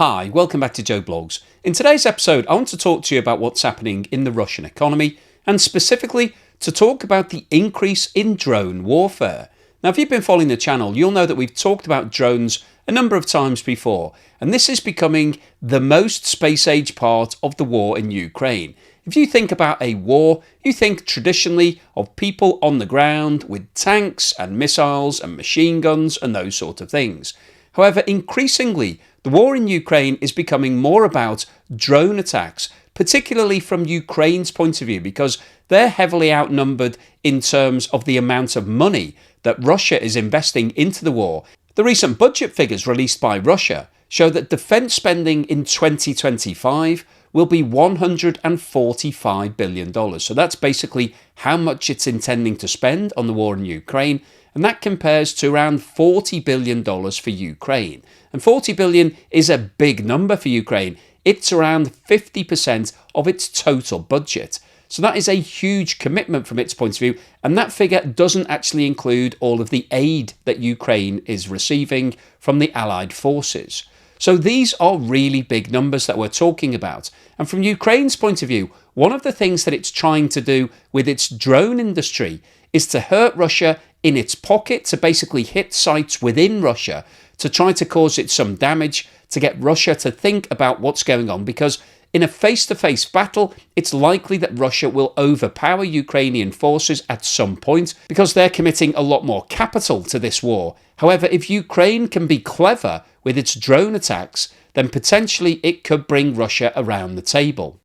Hi, welcome back to Joe Blogs. In today's episode, I want to talk to you about what's happening in the Russian economy, and specifically to talk about the increase in drone warfare. Now, if you've been following the channel, you'll know that we've talked about drones a number of times before, and this is becoming the most space-age part of the war in Ukraine. If you think about a war, you think traditionally of people on the ground with tanks and missiles and machine guns and those sort of things. However, increasingly, the war in Ukraine is becoming more about drone attacks, particularly from Ukraine's point of view, because they're heavily outnumbered in terms of the amount of money that Russia is investing into the war. The recent budget figures released by Russia show that defence spending in 2025 will be $145 billion. So that's basically how much it's intending to spend on the war in Ukraine, and that compares to around $40 billion for Ukraine. And $40 billion is a big number for Ukraine. It's around 50% of its total budget. So that is a huge commitment from its point of view, and that figure doesn't actually include all of the aid that Ukraine is receiving from the Allied forces. So these are really big numbers that we're talking about. And from Ukraine's point of view, one of the things that it's trying to do with its drone industry is to hurt Russia in its pocket, to basically hit sites within Russia, to try to cause it some damage, to get Russia to think about what's going on, because in a face-to-face battle, it's likely that Russia will overpower Ukrainian forces at some point because they're committing a lot more capital to this war. However, if Ukraine can be clever with its drone attacks, then potentially it could bring Russia around the table.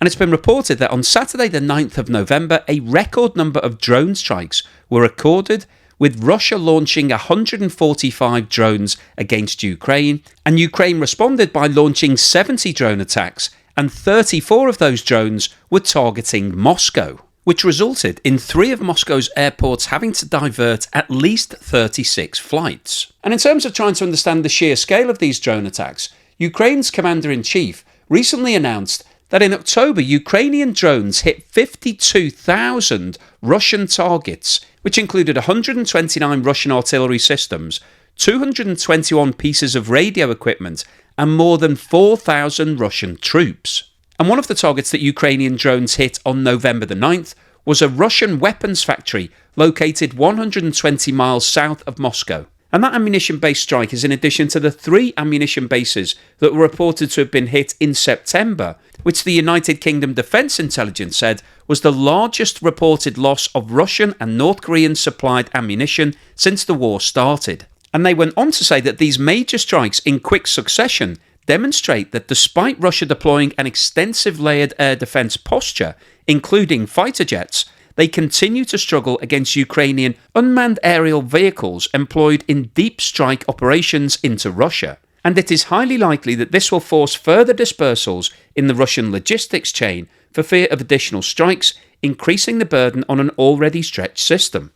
And it's been reported that on Saturday the 9th of November, a record number of drone strikes were recorded, with Russia launching 145 drones against Ukraine, and Ukraine responded by launching 70 drone attacks, and 34 of those drones were targeting Moscow, which resulted in 3 of Moscow's airports having to divert at least 36 flights. And in terms of trying to understand the sheer scale of these drone attacks, Ukraine's commander-in-chief recently announced that in October, Ukrainian drones hit 52,000 Russian targets, which included 129 Russian artillery systems, 221 pieces of radio equipment, and more than 4,000 Russian troops. And one of the targets that Ukrainian drones hit on November the 9th was a Russian weapons factory located 120 miles south of Moscow. And that ammunition-based strike is in addition to the 3 ammunition bases that were reported to have been hit in September, which the United Kingdom Defence Intelligence said was the largest reported loss of Russian and North Korean supplied ammunition since the war started. And they went on to say that these major strikes in quick succession demonstrate that despite Russia deploying an extensive layered air defence posture, including fighter jets, they continue to struggle against Ukrainian unmanned aerial vehicles employed in deep strike operations into Russia. And it is highly likely that this will force further dispersals in the Russian logistics chain for fear of additional strikes, increasing the burden on an already stretched system.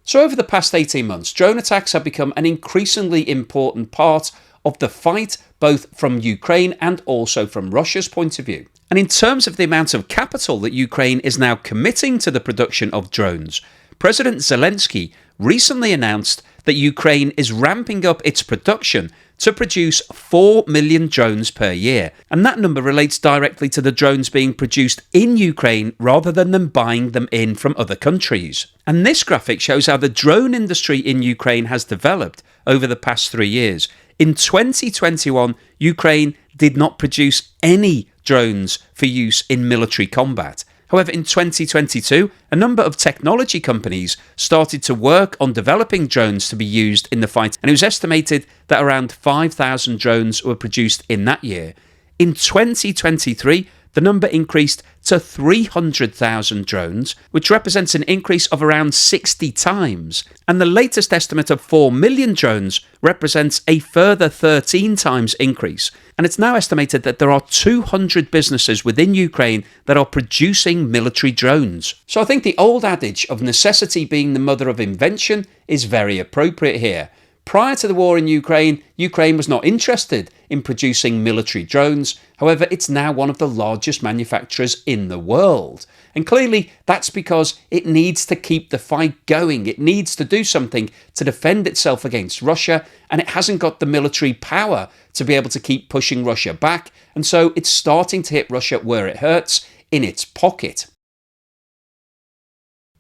So over the past 18 months, drone attacks have become an increasingly important part of the fight, both from Ukraine and also from Russia's point of view. And in terms of the amount of capital that Ukraine is now committing to the production of drones, President Zelensky recently announced that Ukraine is ramping up its production to produce 4 million drones per year. And that number relates directly to the drones being produced in Ukraine rather than them buying them in from other countries. And this graphic shows how the drone industry in Ukraine has developed over the past 3 years. In 2021, Ukraine did not produce any drones for use in military combat. However, in 2022, a number of technology companies started to work on developing drones to be used in the fight, and it was estimated that around 5,000 drones were produced in that year. In 2023, the number increased to 300,000 drones, which represents an increase of around 60 times. And the latest estimate of 4 million drones represents a further 13 times increase. And it's now estimated that there are 200 businesses within Ukraine that are producing military drones. So I think the old adage of necessity being the mother of invention is very appropriate here. Prior to the war in Ukraine, Ukraine was not interested in producing military drones. However, it's now one of the largest manufacturers in the world. And clearly, that's because it needs to keep the fight going. It needs to do something to defend itself against Russia, and it hasn't got the military power to be able to keep pushing Russia back. And so it's starting to hit Russia where it hurts, in its pocket.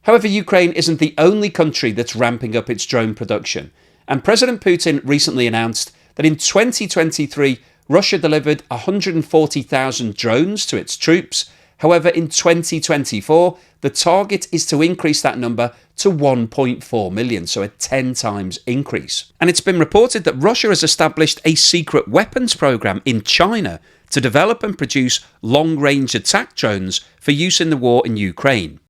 However, Ukraine isn't the only country that's ramping up its drone production. And President Putin recently announced that in 2023, Russia delivered 140,000 drones to its troops. However, in 2024, the target is to increase that number to 1.4 million, so a 10 times increase. And it's been reported that Russia has established a secret weapons program in China to develop and produce long-range attack drones for use in the war in Ukraine.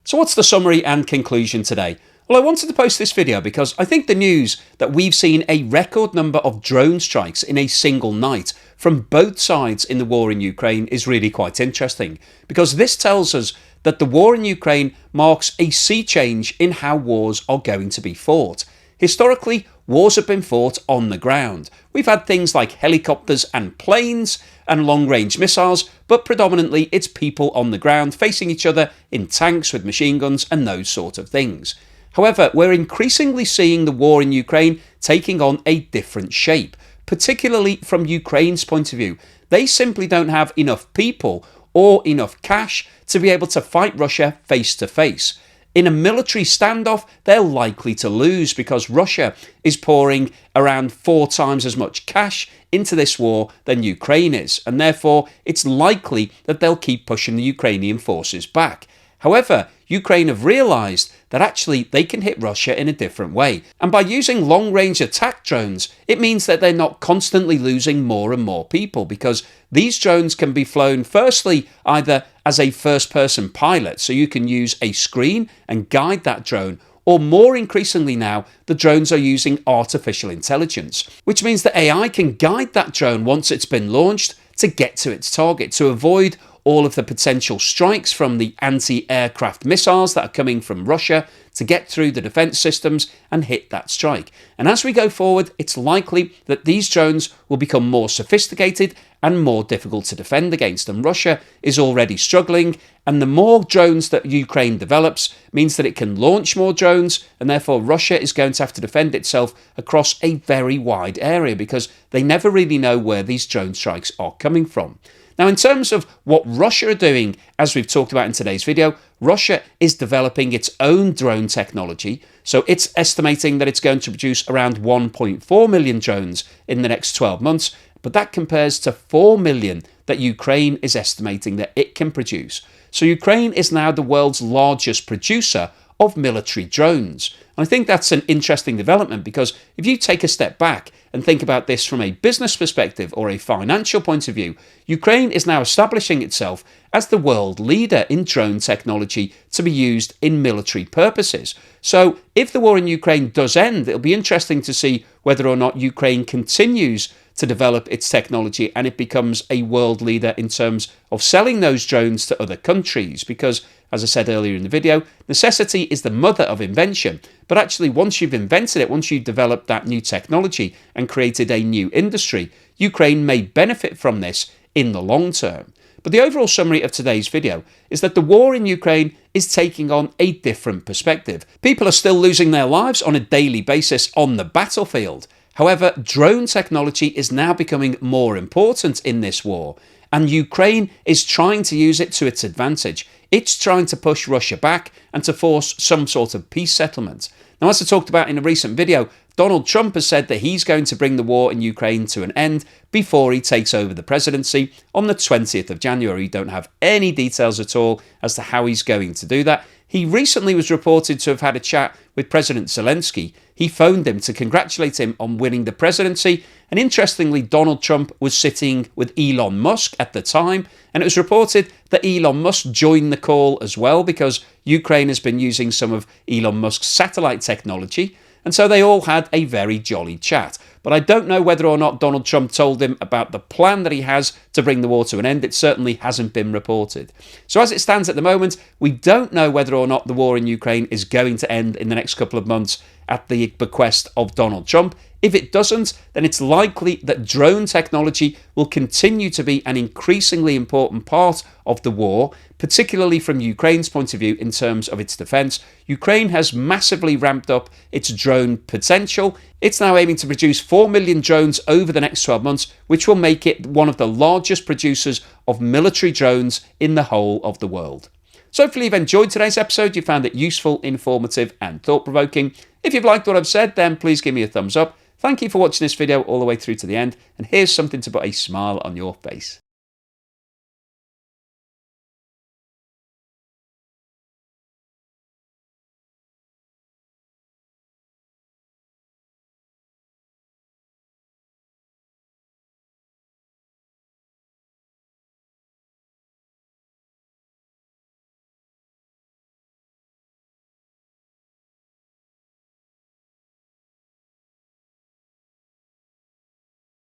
So what's the summary and conclusion today? Well, I wanted to post this video because I think the news that we've seen a record number of drone strikes in a single night from both sides in the war in Ukraine is really quite interesting, because this tells us that the war in Ukraine marks a sea change in how wars are going to be fought. Historically, wars have been fought on the ground. We've had things like helicopters and planes and long-range missiles, but predominantly it's people on the ground facing each other in tanks with machine guns and those sort of things. However, we're increasingly seeing the war in Ukraine taking on a different shape, particularly from Ukraine's point of view. They simply don't have enough people or enough cash to be able to fight Russia face to face. In a military standoff, they're likely to lose because Russia is pouring around 4 times as much cash into this war than Ukraine is, and therefore it's likely that they'll keep pushing the Ukrainian forces back. However, Ukraine have realised that actually they can hit Russia in a different way, and by using long-range attack drones, it means that they're not constantly losing more and more people, because these drones can be flown firstly either as a first-person pilot, so you can use a screen and guide that drone, or more increasingly now, the drones are using artificial intelligence, which means that AI can guide that drone once it's been launched to get to its target, to avoid all of the potential strikes from the anti-aircraft missiles that are coming from Russia, to get through the defence systems and hit that strike. And as we go forward, it's likely that these drones will become more sophisticated and more difficult to defend against. And Russia is already struggling, and the more drones that Ukraine develops means that it can launch more drones, and therefore Russia is going to have to defend itself across a very wide area because they never really know where these drone strikes are coming from. Now, in terms of what Russia are doing, as we've talked about in today's video, Russia is developing its own drone technology. So it's estimating that it's going to produce around 1.4 million drones in the next 12 months. But that compares to 4 million that Ukraine is estimating that it can produce. So Ukraine is now the world's largest producer of military drones. And I think that's an interesting development, because if you take a step back and think about this from a business perspective or a financial point of view, Ukraine is now establishing itself as the world leader in drone technology to be used in military purposes. So if the war in Ukraine does end, it'll be interesting to see whether or not Ukraine continues to develop its technology and it becomes a world leader in terms of selling those drones to other countries, because, as I said earlier in the video, necessity is the mother of invention. But actually, once you've invented it, once you've developed that new technology and created a new industry, Ukraine may benefit from this in the long term. But the overall summary of today's video is that the war in Ukraine is taking on a different perspective. People are still losing their lives on a daily basis on the battlefield. However, drone technology is now becoming more important in this war, and Ukraine is trying to use it to its advantage. It's trying to push Russia back and to force some sort of peace settlement. Now, as I talked about in a recent video, Donald Trump has said that he's going to bring the war in Ukraine to an end before he takes over the presidency on the 20th of January. We don't have any details at all as to how he's going to do that. He recently was reported to have had a chat with President Zelensky. He phoned him to congratulate him on winning the presidency. And interestingly, Donald Trump was sitting with Elon Musk at the time. And it was reported that Elon Musk joined the call as well, because Ukraine has been using some of Elon Musk's satellite technology. And so they all had a very jolly chat. But I don't know whether or not Donald Trump told him about the plan that he has to bring the war to an end. It certainly hasn't been reported. So as it stands at the moment, we don't know whether or not the war in Ukraine is going to end in the next couple of months at the bequest of Donald Trump. If it doesn't, then it's likely that drone technology will continue to be an increasingly important part of the war, particularly from Ukraine's point of view in terms of its defence. Ukraine has massively ramped up its drone potential. It's now aiming to produce 4 million drones over the next 12 months, which will make it one of the largest producers of military drones in the whole of the world. So hopefully you've enjoyed today's episode, you found it useful, informative and thought-provoking. If you've liked what I've said, then please give me a thumbs up. Thank you for watching this video all the way through to the end, and here's something to put a smile on your face.